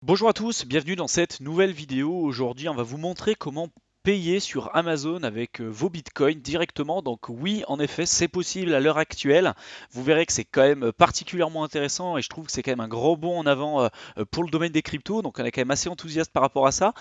Bonjour à tous, bienvenue dans cette nouvelle vidéo. Aujourd'hui, on va vous montrer comment payer sur Amazon avec vos bitcoins directement. Donc oui, en effet, c'est possible à l'heure actuelle. Vous verrez que c'est quand même particulièrement intéressant et je trouve que c'est quand même un gros bond en avant pour le domaine des cryptos. Donc on est quand même assez enthousiaste par rapport à ça.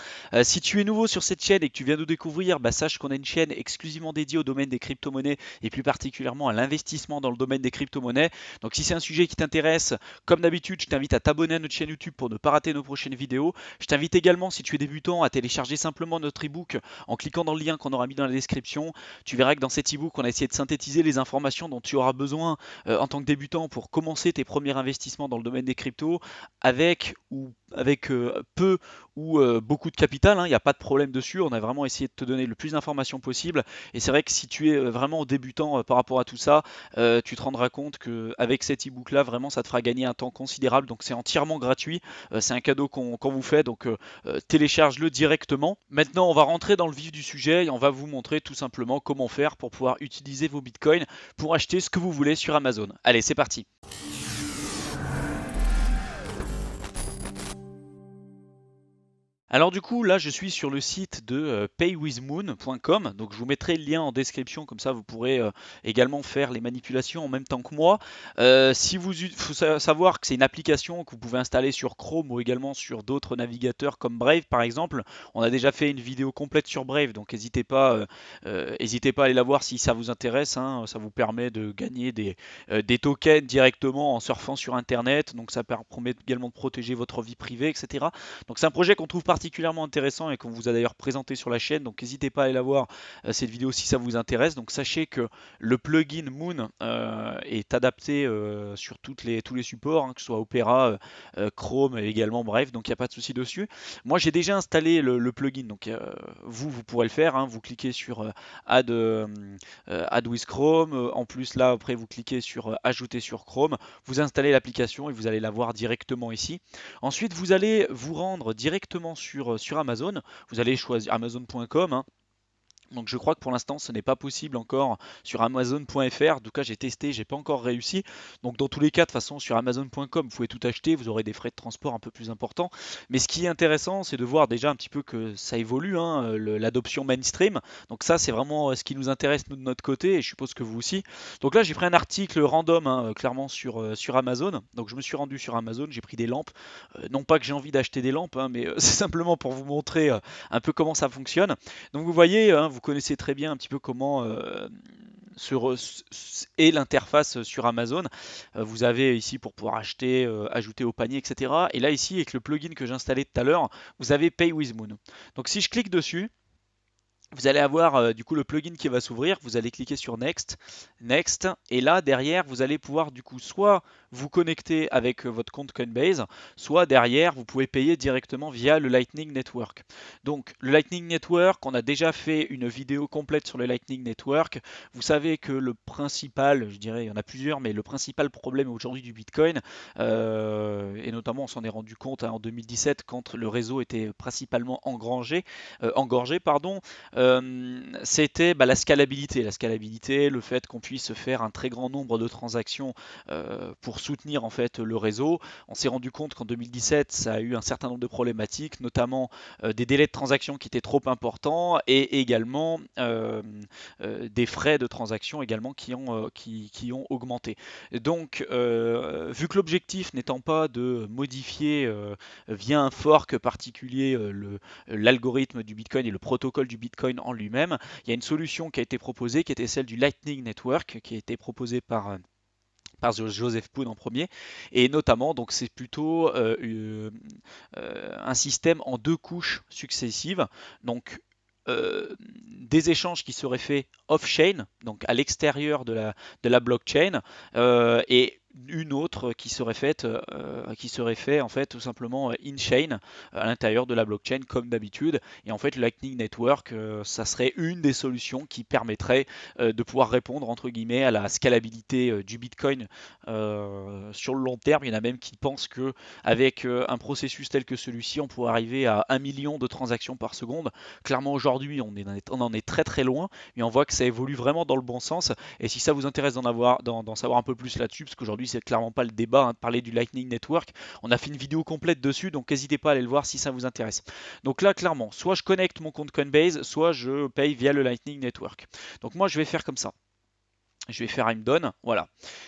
Si tu es nouveau sur cette chaîne et que tu viens nous découvrir, bah, sache qu'on a une chaîne exclusivement dédiée au domaine des crypto-monnaies et plus particulièrement à l'investissement dans le domaine des crypto-monnaies. Donc si c'est un sujet qui t'intéresse, comme d'habitude, je t'invite à t'abonner à notre chaîne YouTube pour ne pas rater nos prochaines vidéos. Je t'invite également, si tu es débutant, à télécharger simplement notre ebook en cliquant dans le lien qu'on aura mis dans la description. Tu verras que dans cet ebook, on a essayé de synthétiser les informations dont tu auras besoin en tant que débutant pour commencer tes premiers investissements dans le domaine des cryptos avec peu ou beaucoup de capital, hein. Il n'y a pas de problème dessus. On a vraiment essayé de te donner le plus d'informations possible. Et c'est vrai que si tu es vraiment débutant par rapport à tout ça, tu te rendras compte qu'avec cet ebook là, vraiment, ça te fera gagner un temps considérable. Donc c'est entièrement gratuit. C'est un cadeau qu'on vous fait. Donc télécharge-le directement. Maintenant, on va rentrer dans le vif du sujet et on va vous montrer tout simplement comment faire pour pouvoir utiliser vos bitcoins pour acheter ce que vous voulez sur Amazon. Allez, c'est parti. Alors du coup, là, je suis sur le site de paywithmoon.com, donc je vous mettrai le lien en description, comme ça vous pourrez également faire les manipulations en même temps que moi. Si vous, faut savoir que c'est une application que vous pouvez installer sur Chrome ou également sur d'autres navigateurs comme Brave par exemple. On a déjà fait une vidéo complète sur Brave, donc n'hésitez pas à aller la voir si ça vous intéresse, hein. Ça vous permet de gagner des tokens directement en surfant sur Internet, donc ça permet également de protéger votre vie privée, etc. Donc c'est un projet qu'on trouve particulièrement intéressant et qu'on vous a d'ailleurs présenté sur la chaîne. Donc n'hésitez pas à aller la voir cette vidéo si ça vous intéresse. Donc sachez que le plugin Moon est adapté sur tous les supports, hein, que ce soit Opera, Chrome et également bref. Donc il n'y a pas de souci dessus. Moi j'ai déjà installé le plugin. Donc vous pourrez le faire, hein. Vous cliquez sur Add with Chrome. En plus là après vous cliquez sur Ajouter sur Chrome. Vous installez l'application et vous allez la voir directement ici. Ensuite, vous allez vous rendre directement sur Amazon. Vous allez choisir Amazon.com, hein. Donc je crois que pour l'instant ce n'est pas possible encore sur Amazon.fr. En tout cas j'ai testé, j'ai pas encore réussi. Donc dans tous les cas de toute façon sur Amazon.com vous pouvez tout acheter, vous aurez des frais de transport un peu plus importants. Mais ce qui est intéressant c'est de voir déjà un petit peu que ça évolue, hein, l'adoption mainstream. Donc ça c'est vraiment ce qui nous intéresse nous de notre côté et je suppose que vous aussi. Donc là j'ai pris un article random, hein, clairement sur Amazon. Donc je me suis rendu sur Amazon, j'ai pris des lampes. Non pas que j'ai envie d'acheter des lampes, hein, mais c'est simplement pour vous montrer un peu comment ça fonctionne. Donc vous voyez, hein, vous connaissez très bien un petit peu comment est l'interface sur Amazon. Vous avez ici pour pouvoir acheter, ajouter au panier, etc. Et là ici avec le plugin que j'ai installé tout à l'heure, vous avez Pay with Moon. Donc si je clique dessus, vous allez avoir du coup le plugin qui va s'ouvrir, vous allez cliquer sur Next, Next, et là derrière vous allez pouvoir du coup soit vous connecter avec votre compte Coinbase, soit derrière vous pouvez payer directement via le Lightning Network. Donc le Lightning Network, on a déjà fait une vidéo complète sur le Lightning Network. Vous savez que le principal, je dirais, il y en a plusieurs, mais le principal problème aujourd'hui du Bitcoin, et notamment on s'en est rendu compte, hein, en 2017 quand le réseau était principalement engorgé, pardon, c'était la scalabilité. La scalabilité, le fait qu'on puisse faire un très grand nombre de transactions pour soutenir en fait le réseau. On s'est rendu compte qu'en 2017, ça a eu un certain nombre de problématiques, notamment des délais de transaction qui étaient trop importants et également des frais de transaction également qui ont augmenté. Donc, vu que l'objectif n'étant pas de modifier via un fork particulier l'algorithme du Bitcoin et le protocole du Bitcoin en lui-même, il y a une solution qui a été proposée, qui était celle du Lightning Network, qui a été proposée par Joseph Poon en premier, et notamment donc c'est plutôt un système en deux couches successives, donc des échanges qui seraient faits off-chain, donc à l'extérieur de la blockchain, et une autre qui serait fait en fait tout simplement in-chain à l'intérieur de la blockchain comme d'habitude. Et en fait, le Lightning Network, ça serait une des solutions qui permettrait de pouvoir répondre entre guillemets à la scalabilité du Bitcoin sur le long terme. Il y en a même qui pensent que avec un processus tel que celui-ci, on pourrait arriver à 1 million de transactions par seconde. Clairement aujourd'hui, on en est très très loin, mais on voit que ça évolue vraiment dans le bon sens. Et si ça vous intéresse d'en savoir un peu plus là-dessus, parce qu'aujourd'hui aujourd'hui c'est clairement pas le débat hein, de parler du Lightning Network. On a fait une vidéo complète dessus, donc n'hésitez pas à aller le voir si ça vous intéresse. Donc là clairement, soit je connecte mon compte Coinbase, soit je paye via le Lightning Network. Donc moi je vais faire comme ça. Je vais faire un donne, voilà.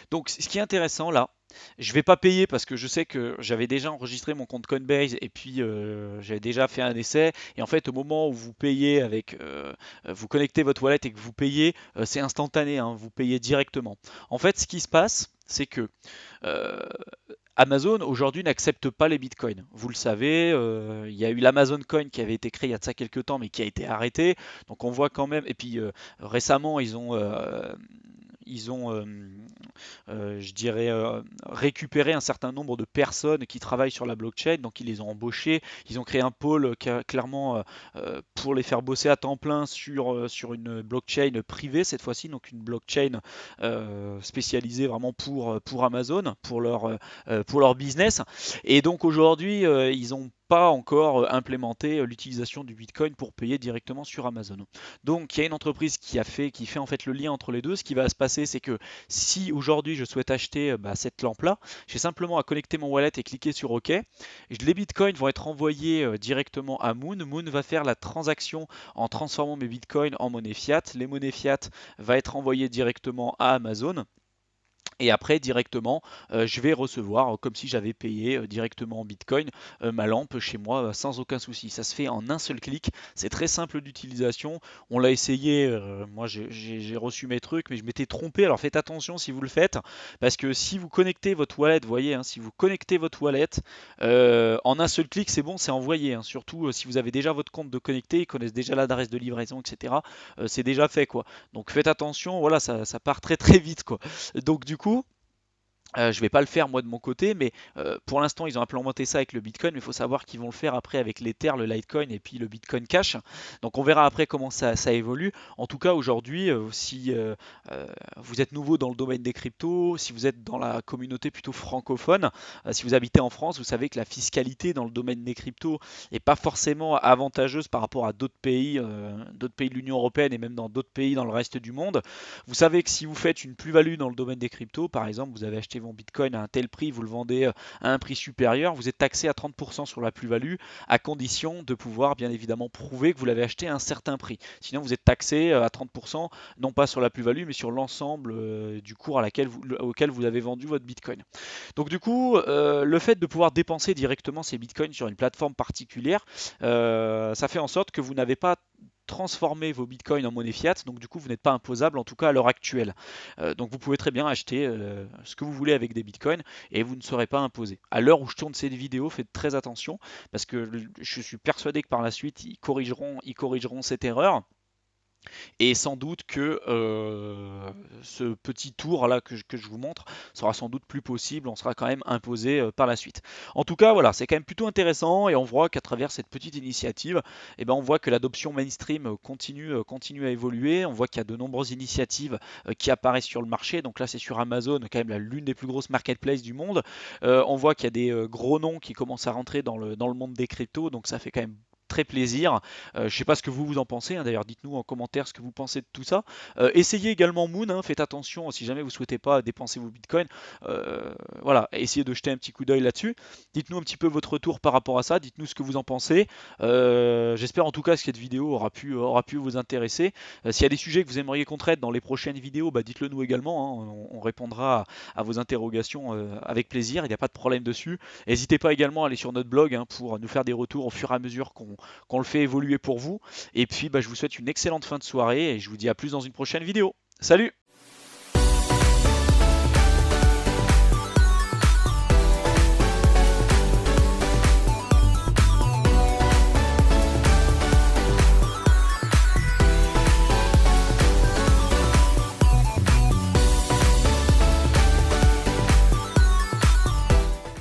Donc ce qui est intéressant là, je vais pas payer parce que je sais que j'avais déjà enregistré mon compte Coinbase et puis j'avais déjà fait un essai. Et en fait, au moment où vous payez avec, vous connectez votre wallet et que vous payez, c'est instantané, hein, vous payez directement. En fait, ce qui se passe, c'est que euh, Amazon aujourd'hui n'accepte pas les bitcoins. Vous le savez, il y a eu l'Amazon Coin qui avait été créé il y a de ça quelques temps mais qui a été arrêté. Donc on voit quand même, et puis récemment ils ont je dirais, récupéré un certain nombre de personnes qui travaillent sur la blockchain, donc ils les ont embauchés, ils ont créé un pôle clairement pour les faire bosser à temps plein sur une blockchain privée cette fois-ci, donc une blockchain spécialisée vraiment pour Amazon, pour leur business. Et donc aujourd'hui, ils n'ont pas encore implémenté l'utilisation du Bitcoin pour payer directement sur Amazon. Donc il y a une entreprise qui fait en fait le lien entre les deux. Ce qui va se passer, c'est que si aujourd'hui je souhaite acheter cette lampe-là, j'ai simplement à connecter mon wallet et cliquer sur OK. Les bitcoins vont être envoyés directement à Moon. Moon va faire la transaction en transformant mes bitcoins en monnaie fiat. Les monnaies fiat va être envoyées directement à Amazon. Et après, directement, je vais recevoir, comme si j'avais payé directement en Bitcoin, ma lampe chez moi sans aucun souci. Ça se fait en un seul clic. C'est très simple d'utilisation. On l'a essayé. Moi, j'ai reçu mes trucs, mais je m'étais trompé. Alors faites attention si vous le faites, parce que si vous connectez votre wallet, vous voyez, hein, si vous connectez votre wallet en un seul clic, c'est bon, c'est envoyé. Hein. Surtout si vous avez déjà votre compte de connecté, ils connaissent déjà l'adresse de livraison, etc. C'est déjà fait, quoi. Donc faites attention. Voilà, ça part très très vite, quoi. Donc du coup, je ne vais pas le faire moi de mon côté, mais pour l'instant ils ont implémenté ça avec le Bitcoin, mais il faut savoir qu'ils vont le faire après avec l'Ether, le Litecoin et puis le Bitcoin Cash. Donc on verra après comment ça évolue. En tout cas aujourd'hui, si vous êtes nouveau dans le domaine des cryptos, si vous êtes dans la communauté plutôt francophone, si vous habitez en France, vous savez que la fiscalité dans le domaine des cryptos n'est pas forcément avantageuse par rapport à d'autres pays de l'Union européenne et même dans d'autres pays dans le reste du monde. Vous savez que si vous faites une plus-value dans le domaine des cryptos, par exemple, vous avez acheté mon Bitcoin à un tel prix, vous le vendez à un prix supérieur, vous êtes taxé à 30% sur la plus-value, à condition de pouvoir bien évidemment prouver que vous l'avez acheté à un certain prix. Sinon, vous êtes taxé à 30%, non pas sur la plus-value, mais sur l'ensemble du cours auquel vous avez vendu votre Bitcoin. Donc du coup, le fait de pouvoir dépenser directement ces Bitcoins sur une plateforme particulière, ça fait en sorte que vous n'avez pas transformer vos bitcoins en monnaie fiat, donc du coup vous n'êtes pas imposable en tout cas à l'heure actuelle. Donc vous pouvez très bien acheter ce que vous voulez avec des bitcoins et vous ne serez pas imposé. À l'heure où je tourne cette vidéo, faites très attention parce que je suis persuadé que par la suite ils corrigeront cette erreur. Et sans doute que ce petit tour là que je vous montre sera sans doute plus possible, on sera quand même imposé par la suite. En tout cas, voilà, c'est quand même plutôt intéressant et on voit qu'à travers cette petite initiative, eh ben, on voit que l'adoption mainstream continue à évoluer. On voit qu'il y a de nombreuses initiatives qui apparaissent sur le marché. Donc là, c'est sur Amazon, quand même l'une des plus grosses marketplaces du monde. On voit qu'il y a des gros noms qui commencent à rentrer dans le monde des cryptos, donc ça fait quand même très plaisir. Je ne sais pas ce que vous en pensez, hein. D'ailleurs dites-nous en commentaire ce que vous pensez de tout ça. Essayez également Moon, hein. Faites attention si jamais vous ne souhaitez pas dépenser vos bitcoins. Voilà, essayez de jeter un petit coup d'œil là-dessus. Dites-nous un petit peu votre retour par rapport à ça, dites-nous ce que vous en pensez. J'espère en tout cas que cette vidéo aura pu vous intéresser. S'il y a des sujets que vous aimeriez qu'on traite dans les prochaines vidéos, bah, dites-le nous également, hein. On répondra à vos interrogations avec plaisir, il n'y a pas de problème dessus. N'hésitez pas également à aller sur notre blog hein, pour nous faire des retours au fur et à mesure qu'on le fait évoluer pour vous. Et puis bah, je vous souhaite une excellente fin de soirée et je vous dis à plus dans une prochaine vidéo. Salut!